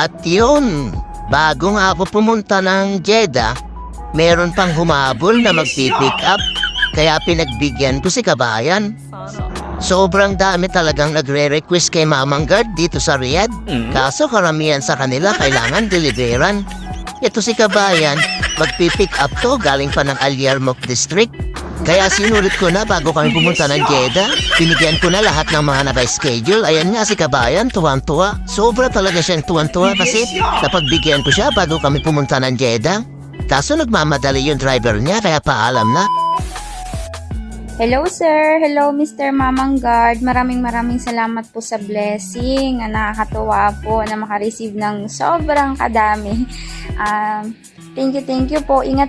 At yun, bago nga ako pumunta ng Jeddah, meron pang humabol na magpipick up, kaya pinagbigyan ko si Kabayan. Sobrang dami talagang nagre-request kay Mamang Guard dito sa Riyadh. Kaso karamihan sa kanila kailangan deliveran. Ito si Kabayan, magpipick up to galing pa ng Al Yarmouk District. Kaya sinulit ko na bago kami pumunta ng Jeddah. Binigyan ko na lahat ng mga naka-schedule. Ayan nga si Kabayan, tuwang-tuwa. Sobra talaga siyang tuwang-tuwa kasi napagbigyan ko siya bago kami pumunta ng Jeddah. Kaso nagmamadali yung driver niya kaya paalam na. Hello sir, hello Mr. Mamang Guard. Maraming salamat po sa blessing. Nakakatuwa po na makareceive ng sobrang kadami. Thank you po. Ingat